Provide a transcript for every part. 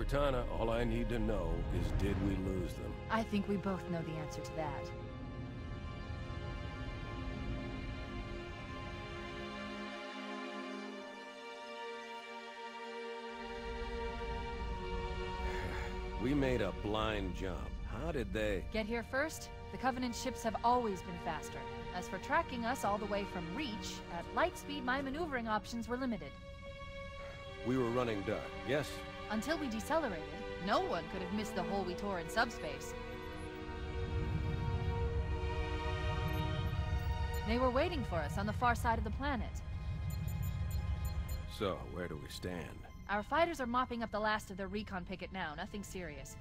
Cortana, all I need to know is did we lose them? I think we both know the answer to that. We made a blind jump. How did they... Get here first? The Covenant ships have always been faster. As for tracking us all the way from Reach, at light speed my maneuvering options were limited. We were running dark, yes? Until we decelerated, no one could have missed the hole we tore in subspace. They were waiting for us on the far side of the planet. So, where do we stand? Our fighters are mopping up the last of their recon picket now, nothing serious.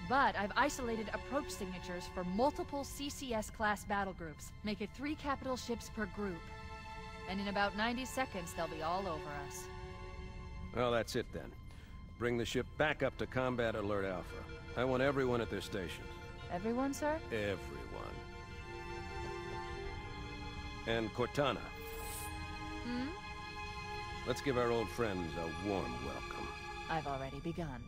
But I've isolated approach signatures for multiple CCS-class battle groups. Make it 3 capital ships per group. And in about 90 seconds, they'll be all over us. Well, that's it then. Bring the ship back up to Combat Alert Alpha. I want everyone at their stations. Everyone, sir? Everyone. And Cortana. Hmm? Let's give our old friends a warm welcome. I've already begun.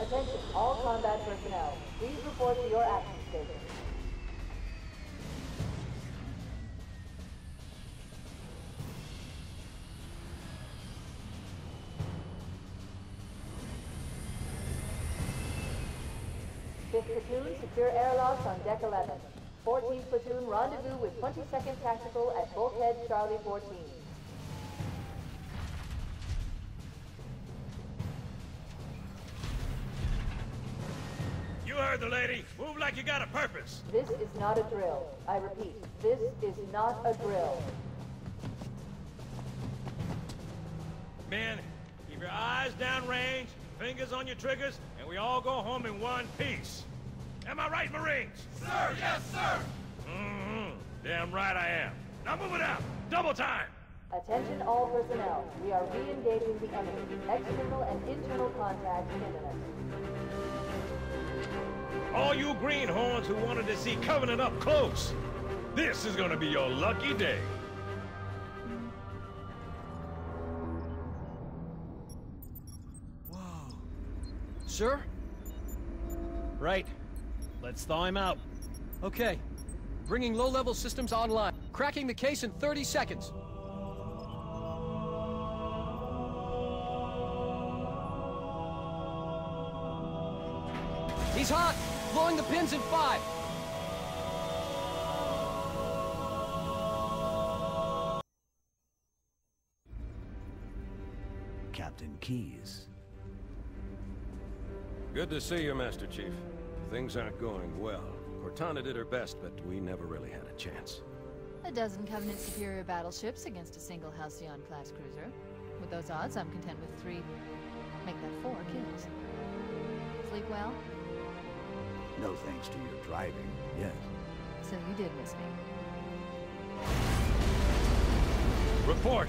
Attention, all combat personnel. Please report to your action station. Fifth platoon, secure airlocks on deck 11. 14th platoon, rendezvous with 22nd Tactical at Bulkhead Charlie 14. You heard the lady. Move like you got a purpose. This is not a drill. I repeat, this is not a drill. Men, keep your eyes downrange, fingers on your triggers, and we all go home in one piece. Am I right, Marines? Sir, yes, sir! Mm-hmm. Damn right I am. Now move it out. Double time. Attention all personnel. We are re-engaging the enemy. External and internal contact imminent. All you greenhorns who wanted to see Covenant up close, this is gonna be your lucky day. Whoa. Sir? Right. Let's thaw him out. Okay. Bringing low-level systems online. Cracking the case in 30 seconds. He's hot! Blowing the pins in 5! Captain Keyes. Good to see you, Master Chief. Things aren't going well. Cortana did her best, but we never really had a chance. A dozen Covenant superior battleships against a single Halcyon-class cruiser. With those odds, I'm content with 3... make that 4 kills. Sleep well? No thanks to your driving, yes. So you did miss me. Report.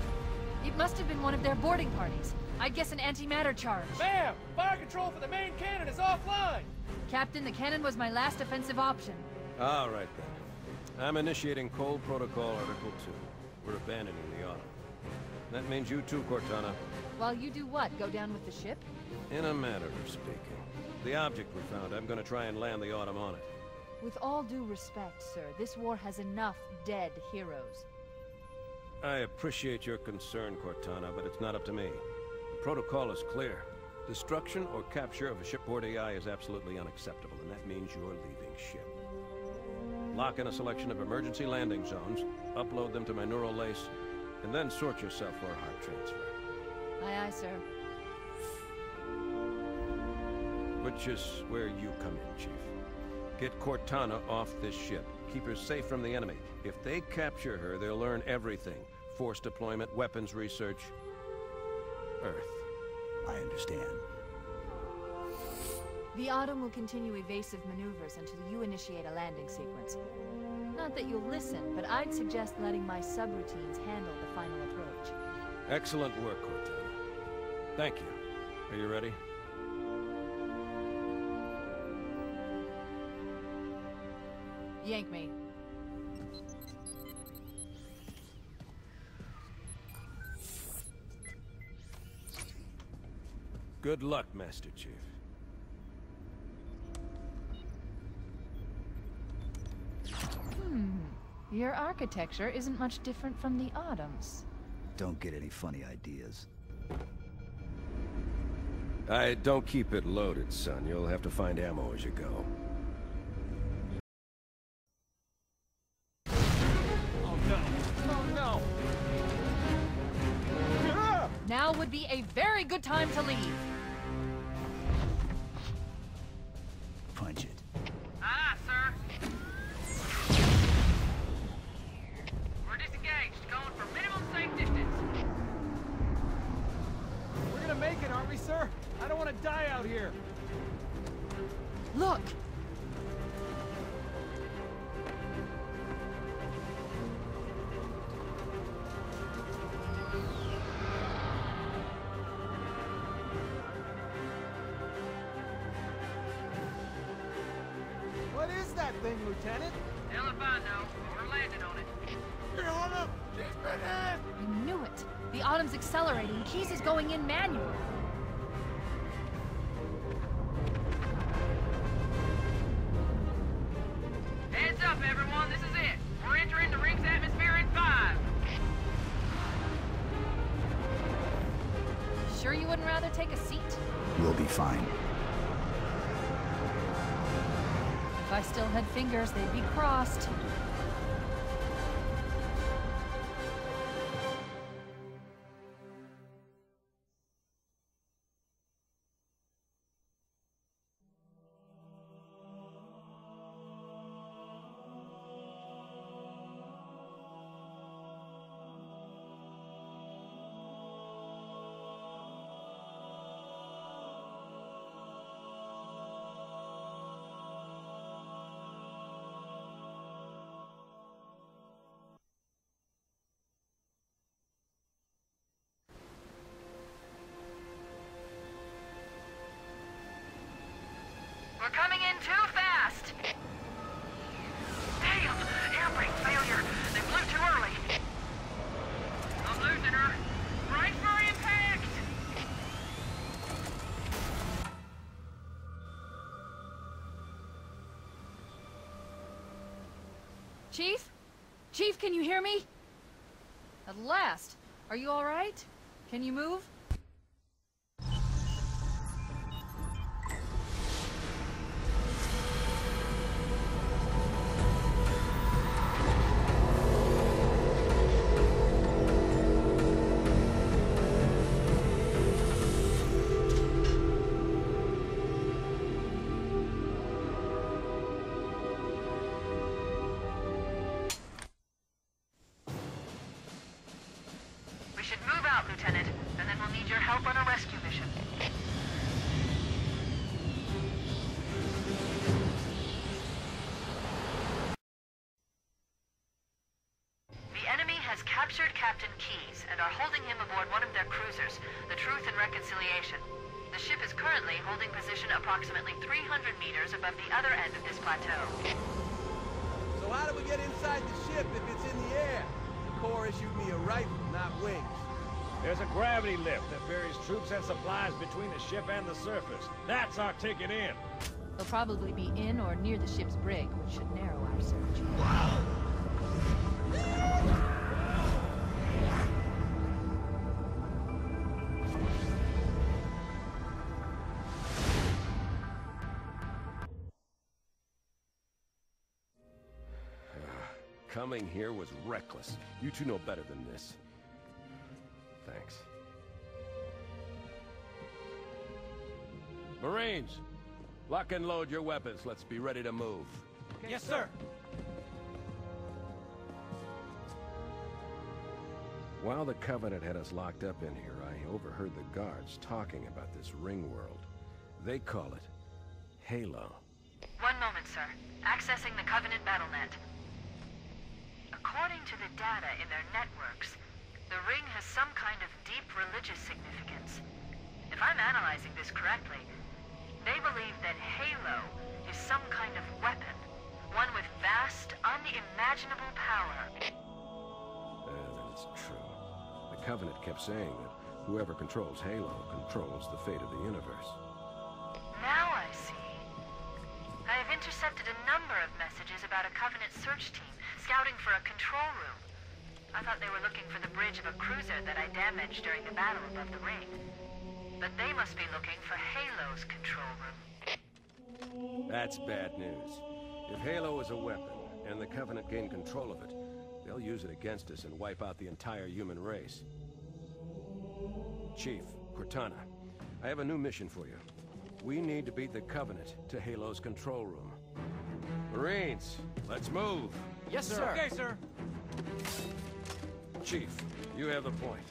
It must have been one of their boarding parties. I'd guess an antimatter charge. Bam! Fire control for the main cannon is offline! Captain, the cannon was my last offensive option. All right, then. I'm initiating Cold Protocol Article 2. We're abandoning the Autumn. That means you too, Cortana. While you do what? Go down with the ship? In a manner of speaking. The object we found, I'm gonna try and land the Autumn on it. With all due respect, sir, this war has enough dead heroes. I appreciate your concern, Cortana, but it's not up to me. The protocol is clear. Destruction or capture of a shipboard AI is absolutely unacceptable, and that means you're leaving ship. Lock in a selection of emergency landing zones, upload them to my neural lace, and then sort yourself for a heart transfer. Aye, aye, sir. Which is where you come in, Chief. Get Cortana off this ship. Keep her safe from the enemy. If they capture her, they'll learn everything. Force deployment, weapons research... Earth. I understand. The Autumn will continue evasive maneuvers until you initiate a landing sequence. Not that you'll listen, but I'd suggest letting my subroutines handle the final approach. Excellent work, Cortana. Thank you. Are you ready? Yank me. Good luck, Master Chief. Your architecture isn't much different from the Autumn's. Don't get any funny ideas. I don't keep it loaded, son. You'll have to find ammo as you go. Oh no! Oh no! Now would be a very good time to leave. Punch it. Aye, sir. We're disengaged, going for minimum safe distance. We're gonna make it, aren't we, sir? I don't want to die out here. Look! What is that thing, Lieutenant? Hell if I know, but we're landing on it. You're on him! She's been hit! I knew it. The Autumn's accelerating. Keyes is going in manual. Heads up, everyone, this is it. We're entering the ring's atmosphere in 5. Sure you wouldn't rather take a seat? We'll be fine. If I still had fingers, they'd be crossed. We're coming in too fast. Damn! Air brake failure. They blew too early. I'm losing her. Brace for impact! Chief? Chief, can you hear me? At last. Are you all right? Can you move? We should move out, Lieutenant, and then we'll need your help on a rescue mission. The enemy has captured Captain Keyes and are holding him aboard one of their cruisers, the Truth and Reconciliation. The ship is currently holding position approximately 300 meters above the other end of this plateau. So how do we get inside the ship if it's in the air? The Corps issued me a rifle, not wings. There's a gravity lift that ferries troops and supplies between the ship and the surface. That's our ticket in. They'll probably be in or near the ship's brig, which should narrow our search. Coming here was reckless. You two know better than this. Thanks. Marines, lock and load your weapons. Let's be ready to move. Yes, sir. While the Covenant had us locked up in here, I overheard the guards talking about this ring world. They call it Halo. One moment, sir. Accessing the Covenant BattleNet. According to the data in their networks, the ring has some kind of deep religious significance. If I'm analyzing this correctly, they believe that Halo is some kind of weapon, one with vast, unimaginable power. Then it's true. The Covenant kept saying that Whoever controls Halo controls the fate of the universe. Now I see. I have intercepted a number of messages about a Covenant search team scouting for a control room. I thought they were looking for the bridge of a cruiser that I damaged during the battle above the ring. But they must be looking for Halo's control room. That's bad news. If Halo is a weapon, and the Covenant gain control of it, they'll use it against us and wipe out the entire human race. Chief, Cortana, I have a new mission for you. We need to beat the Covenant to Halo's control room. Marines, let's move! Yes, sir. Okay, sir. Chief, you have the point.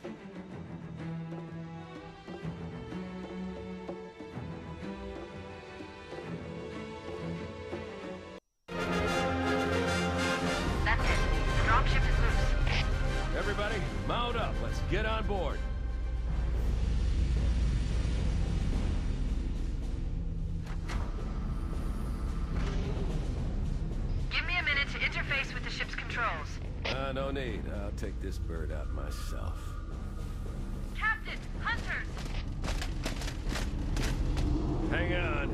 That's it. The dropship is loose. Everybody, mount up. Let's get on board. Give me a minute to interface with the ship's controls. No need. I'll take this bird out myself. Captain! Hunters! Hang on.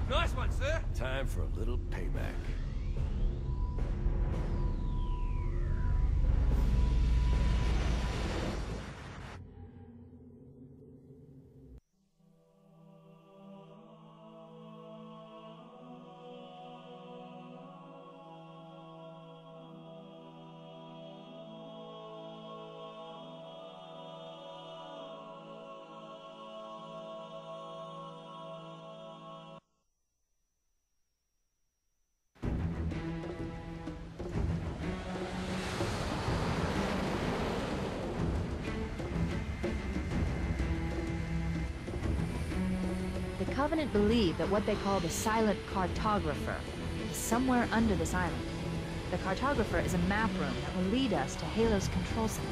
Nice one, sir. Time for a little payback. The Covenant believe that what they call the Silent Cartographer is somewhere under this island. The Cartographer is a map room that will lead us to Halo's control center.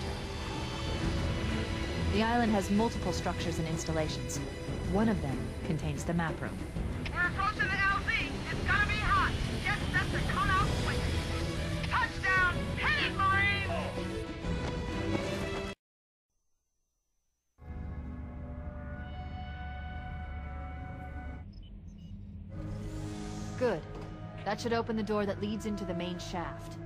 The island has multiple structures and installations. One of them contains the map room. We're approaching the LZ. It's gonna be hot. Get set to come out quick. Touchdown! Hit it, Marine! Good. That should open the door that leads into the main shaft.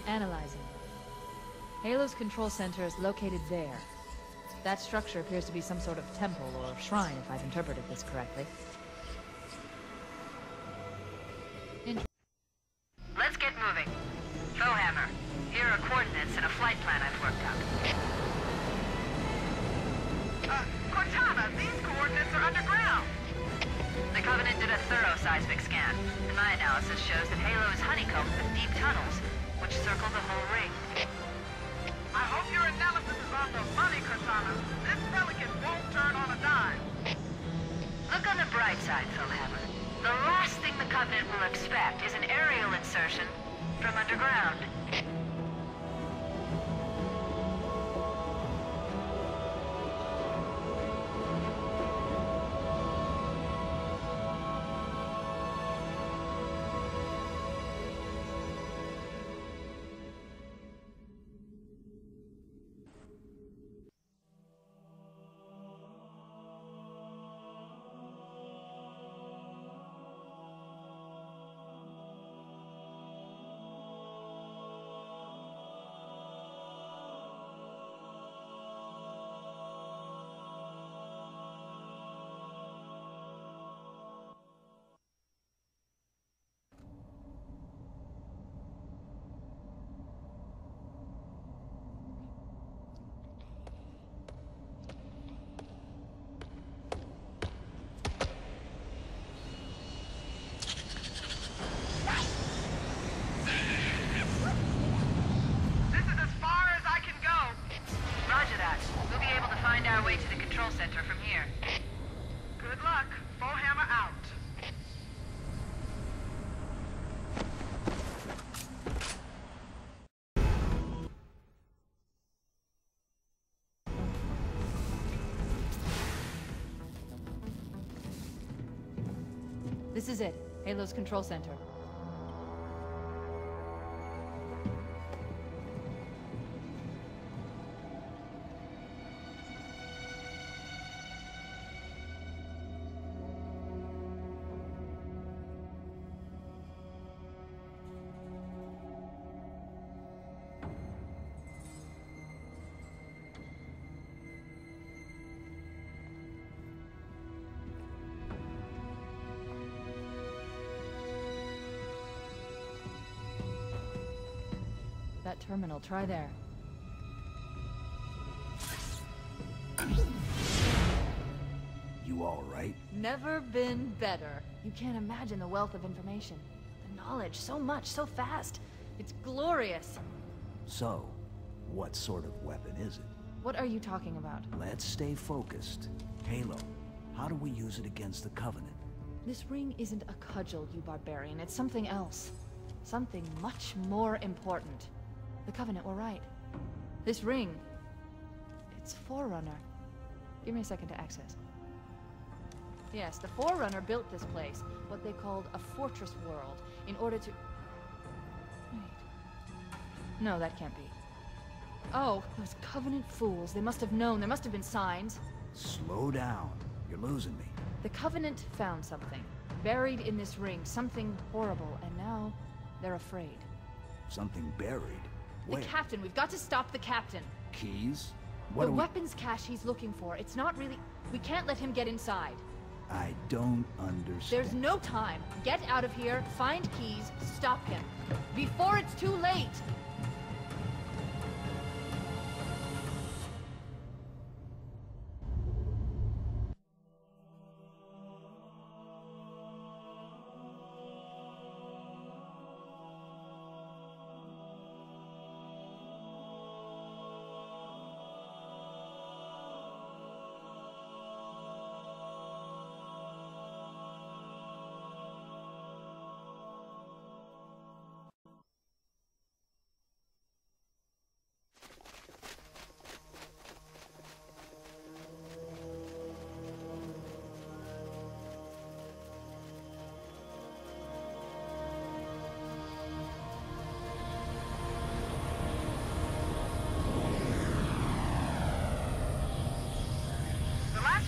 Analyzing. Halo's control center is located there. That structure appears to be some sort of temple or shrine, if I've interpreted this correctly. Let's get moving. Bowhammer, here are coordinates and a flight plan I've worked out. Cortana, these coordinates are underground. The Covenant did a thorough seismic scan, and my analysis shows that Halo is honeycombed with deep tunnels, which circle the whole ring. I hope your analysis is on the money, Cortana. This Pelican won't turn on a dime. Look on the bright side, Bowhammer. The last thing the Covenant will expect is an aerial insertion from underground. This is it. Halo's control center. That terminal, try there. You all right? Never been better. You can't imagine the wealth of information. The knowledge, so much, so fast. It's glorious. So, what sort of weapon is it? What are you talking about? Let's stay focused. Halo, how do we use it against the Covenant? This ring isn't a cudgel, you barbarian. It's something else. Something much more important. The Covenant were right. This ring... it's Forerunner. Give me a second to access. Yes, the Forerunner built this place, what they called a fortress world, in order to... Wait. No, that can't be. Oh, those Covenant fools. They must have known. There must have been signs. Slow down. You're losing me. The Covenant found something. Buried in this ring. Something horrible. And now, they're afraid. Something buried? The Where? captain. We've got to stop the captain. Keys? What The do we... weapons cache he's looking for. It's not really... We can't let him get inside. I don't understand. There's no time. Get out of here, find keys, stop him. Before it's too late!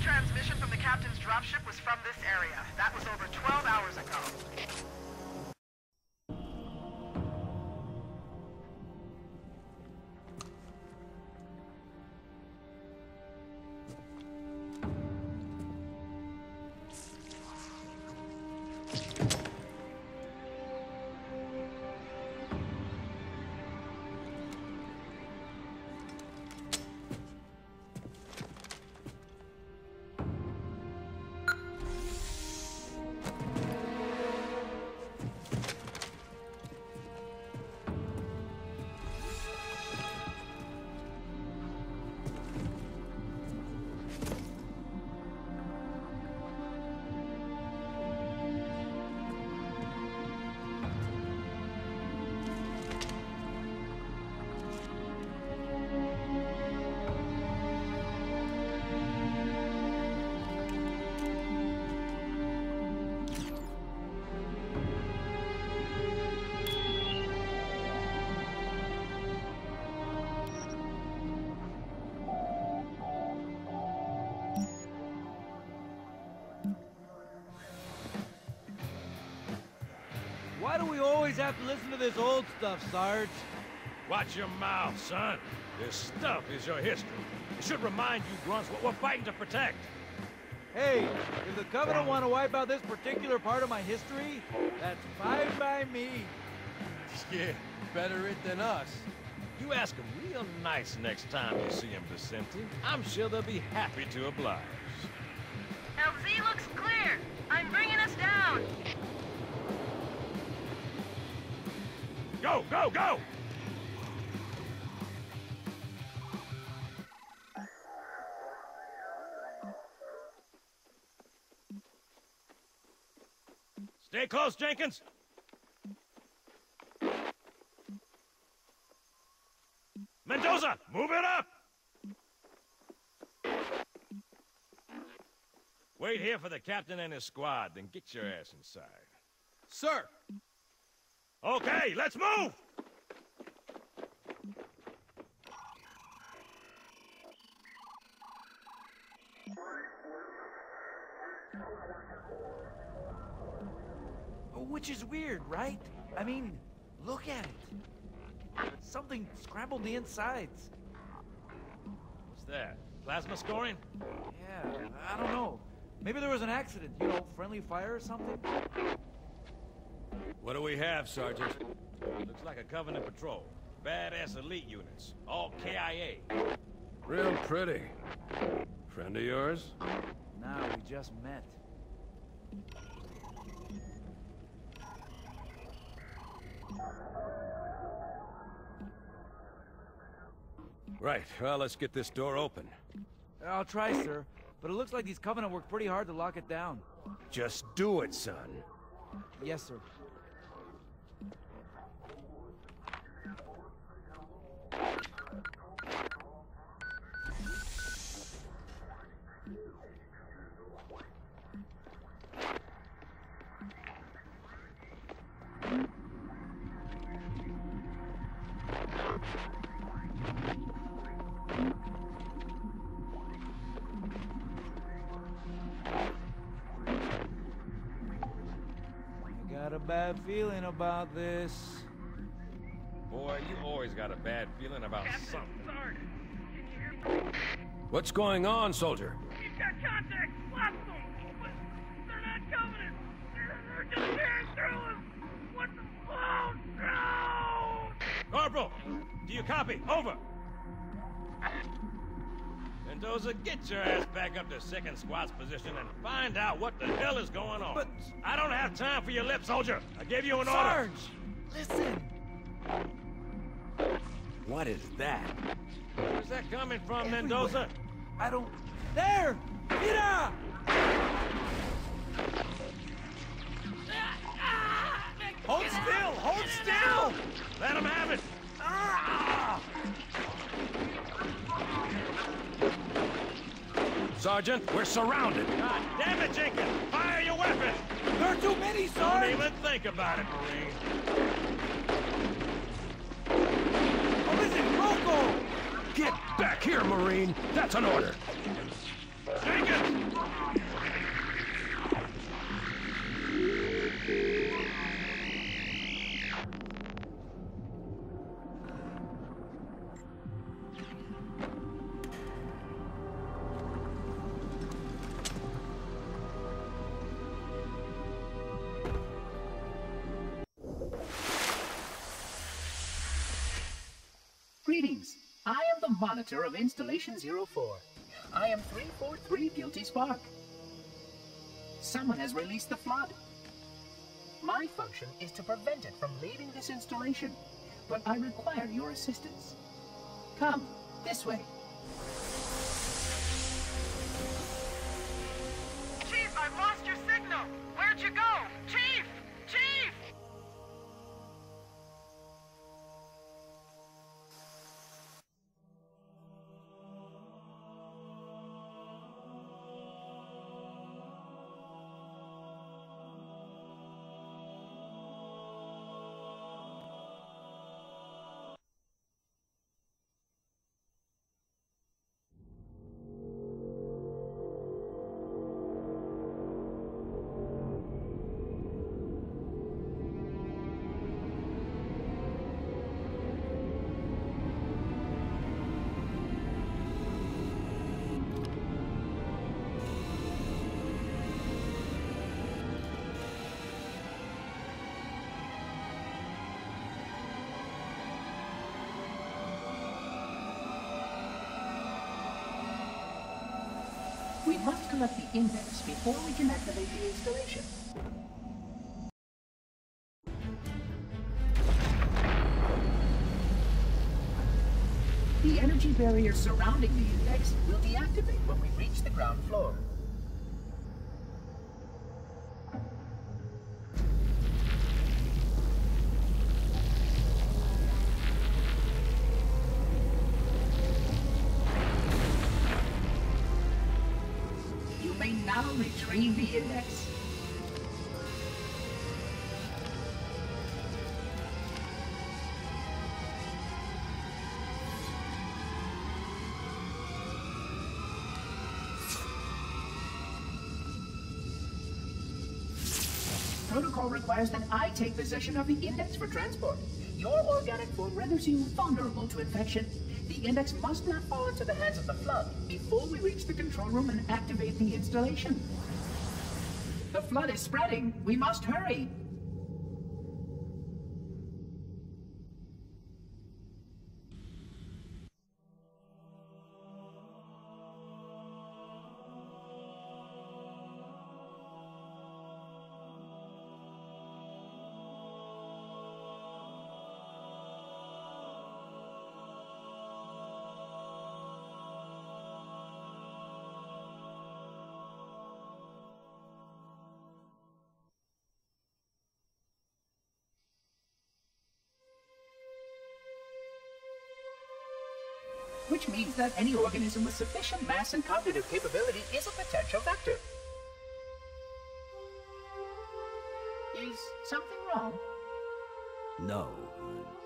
Transmission from the captain's dropship was from this area. That was over 12 hours ago. Why do we always have to listen to this old stuff, Sarge? Watch your mouth, son. This stuff is your history. It should remind you grunts what we're fighting to protect. Hey, if the Covenant want to wipe out this particular part of my history, that's fine by me. Yeah, better it than us. You ask them real nice next time you see them, Vicente. I'm sure they'll be happy to oblige. LZ looks clear. I'm bringing us down. Go, go, go! Stay close, Jenkins. Mendoza, move it up! Wait here for the captain and his squad, then get your ass inside. Sir! Okay, let's move! Which is weird, right? I mean, look at it. Something scrambled the insides. What's that? Plasma scoring? Yeah, I don't know. Maybe there was an accident, friendly fire or something? What do we have, Sergeant? Looks like a Covenant patrol. Badass elite units. All KIA. Real pretty. Friend of yours? Nah, we just met. Right, well, let's get this door open. I'll try, sir. But it looks like these Covenant worked pretty hard to lock it down. Just do it, son. Yes, sir. Got a bad feeling about this. Boy, you always got a bad feeling about something. Sarge, can you hear me? What's going on, soldier? He's got contact. Lots of them. But they're not Covenant. They're just tearing through us. What the... Oh, no! Corporal, do you copy? Over. Mendoza, get your ass back up to second squad's position and find out what the hell is going on. But... I don't have time for your lip, soldier. I gave you an Sarge! order. Listen! What is that? Where's that coming from, Mendoza? I don't... There! Mira! Hold still! Hold still! Let him have it! Sergeant, we're surrounded. God damn it, Jenkins! Fire your weapon! There are too many, Don't Sarge! even think about it, Marine. Oh, listen, Rocco! Get back here, Marine! That's an order! Jenkins! Greetings. I am the monitor of Installation 04. I am 343 Guilty Spark. Someone has released the flood. My function is to prevent it from leaving this installation, but I require your assistance. Come, this way. Chief, I've lost your signal. Where'd you go? Chief! Chief! We must collect the index before we can activate the installation. The energy barrier surrounding the index will deactivate when we reach the ground floor. You may now now retrieve the index. Protocol requires that I take possession of the index for transport. Your organic form renders you vulnerable to infection. The index must not fall into the hands of the Flood before we reach the control room and activate the installation. The Flood is spreading. We must hurry. Which means that any organism with sufficient mass and cognitive capability is a potential vector. Is something wrong? No,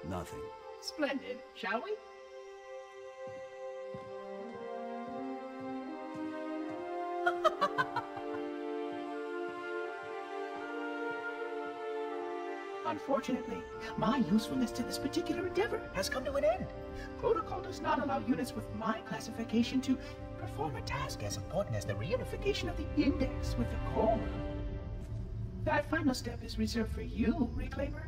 nothing. Splendid, shall we? Unfortunately, my usefulness to this particular endeavor has come to an end. Protocol does not allow units with my classification to perform a task as important as the reunification of the index with the core. That final step is reserved for you, Reclaimer.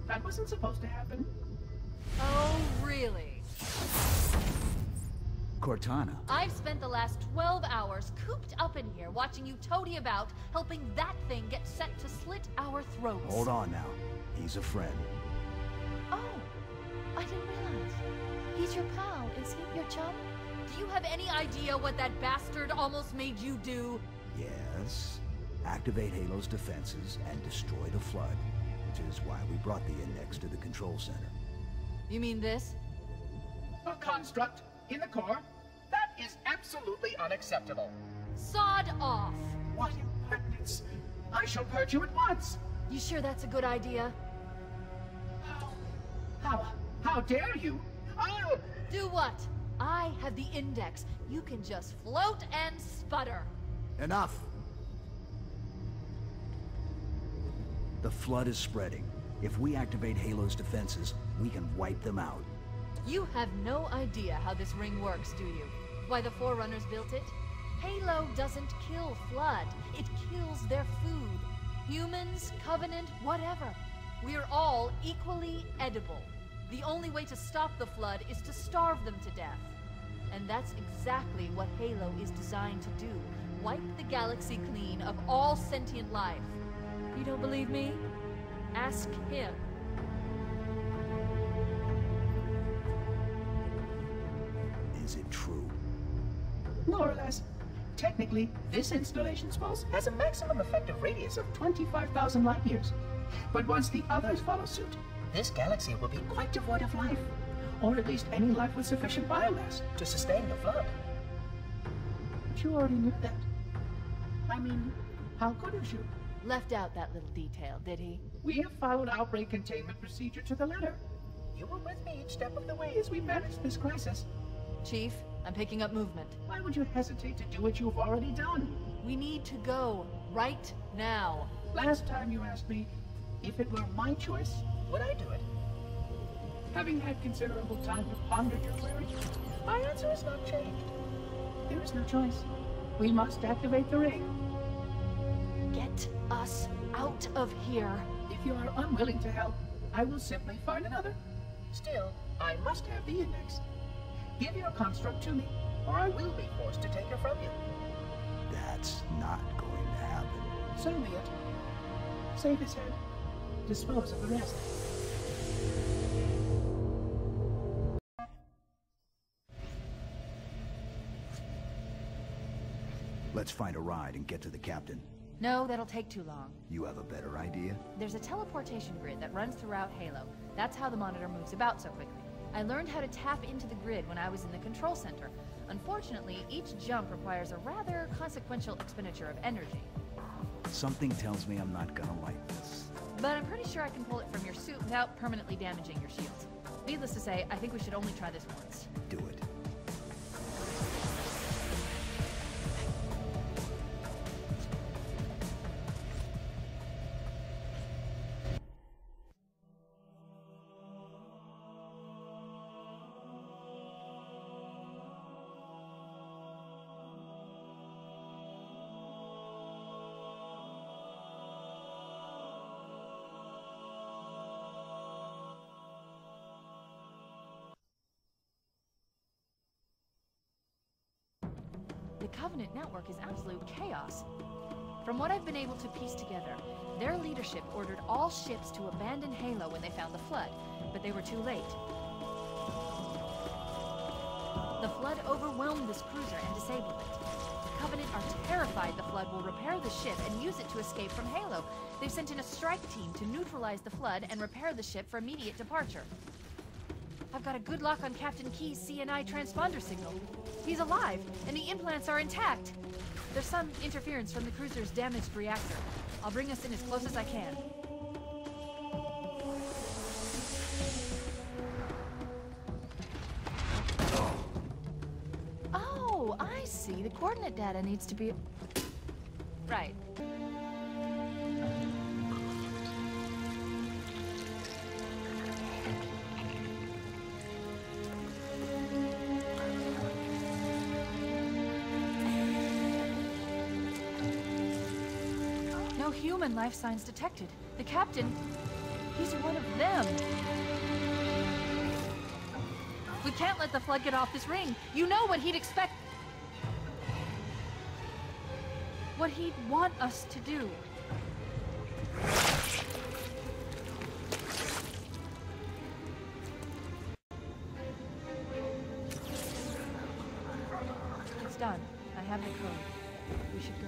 That wasn't supposed to happen. Oh, really? Cortana. I've spent the last 12 hours cooped up in here watching you toady about, helping that thing get set to slit our throats. Hold on now. He's a friend. Oh, I didn't realize. He's your pal, is he? Your chum? Do you have any idea what that bastard almost made you do? Yes. Activate Halo's defenses and destroy the Flood. Which is why we brought the index to the control center. You mean this? A construct in the core? That is absolutely unacceptable. Sod off! What impertinence! I shall purge you at once! You sure that's a good idea? How dare you? I'll... Do what? I have the index. You can just float and sputter. Enough! The Flood is spreading. If we activate Halo's defenses, we can wipe them out. You have no idea how this ring works, do you? Why the Forerunners built it? Halo doesn't kill Flood. It kills their food. Humans, Covenant, whatever. We're all equally edible. The only way to stop the Flood is to starve them to death. And that's exactly what Halo is designed to do. Wipe the galaxy clean of all sentient life. You don't believe me? Ask him. Is it true? More or less. Technically, this installation's pulse has a maximum effective radius of 25,000 light years. But once the others follow suit, this galaxy will be quite devoid of life. Or at least any life with sufficient biomass to sustain the Flood. But you already knew that. I mean, how couldn't you? Left out that little detail, did he? We have followed outbreak containment procedure to the letter. You were with me each step of the way as we managed this crisis. Chief, I'm picking up movement. Why would you hesitate to do what you've already done? We need to go, right now. Last time you asked me, if it were my choice, would I do it? Having had considerable time to ponder your query, my answer has not changed. There is no choice. We must activate the ring. Get us out of here. If you are unwilling to help, I will simply find another. Still, I must have the index. Give your construct to me, or I will be forced to take it from you. That's not going to happen. So be it. Save his head. Dispose of the rest. Let's find a ride and get to the captain. No, that'll take too long. You have a better idea? There's a teleportation grid that runs throughout Halo. That's how the monitor moves about so quickly. I learned how to tap into the grid when I was in the control center. Unfortunately, each jump requires a rather consequential expenditure of energy. Something tells me I'm not gonna like this. But I'm pretty sure I can pull it from your suit without permanently damaging your shields. Needless to say, I think we should only try this once. Do it. The Covenant network is absolute chaos. From what I've been able to piece together, their leadership ordered all ships to abandon Halo when they found the Flood, but they were too late. The Flood overwhelmed this cruiser and disabled it. The Covenant are terrified the Flood will repair the ship and use it to escape from Halo. They've sent in a strike team to neutralize the Flood and repair the ship for immediate departure. I've got a good lock on Captain Key's CNI transponder signal. He's alive, and the implants are intact. There's some interference from the cruiser's damaged reactor. I'll bring us in as close as I can. Oh, I see. The coordinate data needs to be... Right. No human life signs detected. The captain, he's one of them. We can't let the Flood get off this ring. You know what he'd expect. What he'd want us to do. It's done. I have the code. We should go.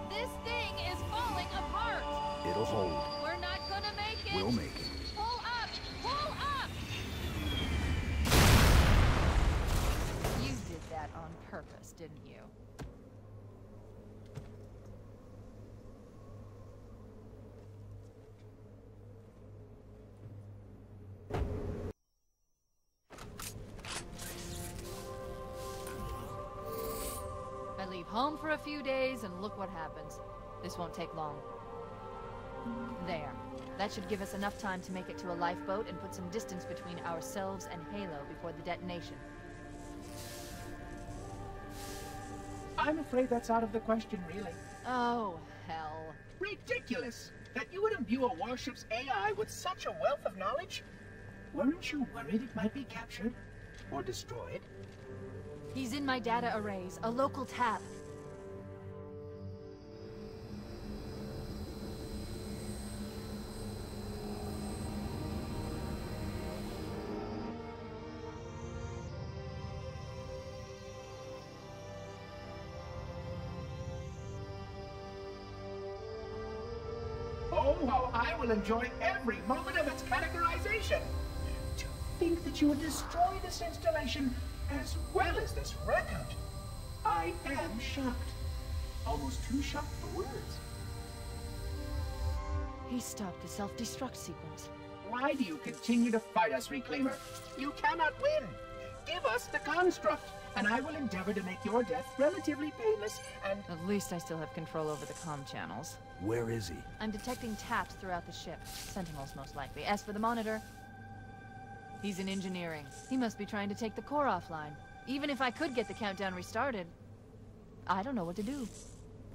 This thing is falling apart! It'll hold. We're not gonna make it! We'll make it. Pull up! Pull up! You did that on purpose, didn't you? I leave home for a few days and look what happens. This won't take long. There. That should give us enough time to make it to a lifeboat and put some distance between ourselves and Halo before the detonation. I'm afraid that's out of the question, really. Oh, hell. Ridiculous! That you would imbue a warship's AI with such a wealth of knowledge? Weren't you worried it might be captured? Or destroyed? He's in my data arrays, a local tap. Oh, how I will enjoy every moment of its categorization. To think that you would destroy this installation as well as this record. I am shocked. Almost too shocked for words. He stopped the self-destruct sequence. Why do you continue to fight us, Reclaimer? You cannot win. Give us the construct, and I will endeavor to make your death relatively painless and... At least I still have control over the comm channels. Where is he? I'm detecting taps throughout the ship. Sentinels, most likely. As for the monitor, he's in engineering. He must be trying to take the core offline. Even if I could get the countdown restarted, I don't know what to do.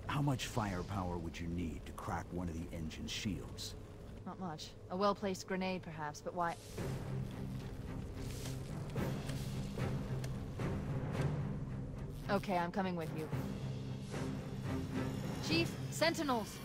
How much firepower would you need to crack one of the engine's shields? Not much. A well-placed grenade, perhaps, but why... Okay, I'm coming with you. Chief, Sentinels!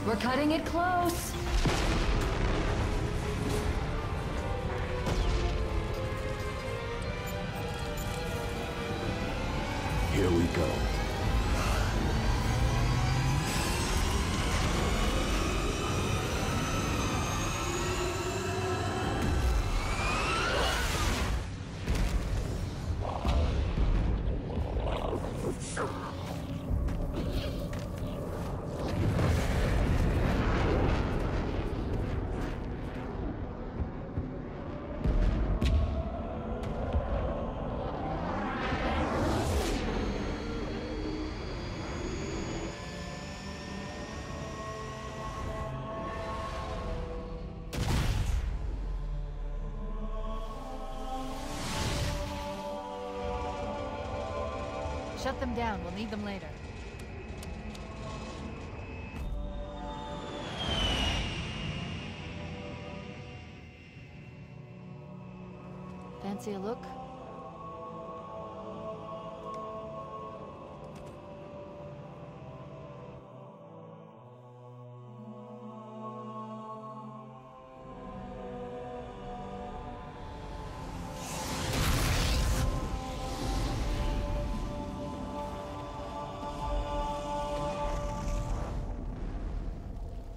We're cutting it close! Here we go. Shut them down. We'll need them later. Fancy a look?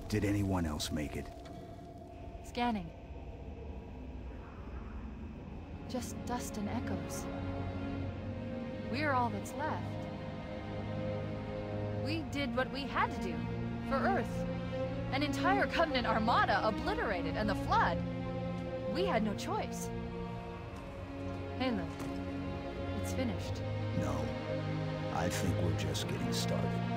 Did anyone else make it? Scanning. Just dust and echoes. We're all that's left. We did what we had to do. For Earth. An entire Covenant armada obliterated, and the Flood. We had no choice. Halo. It's finished. No. I think we're just getting started.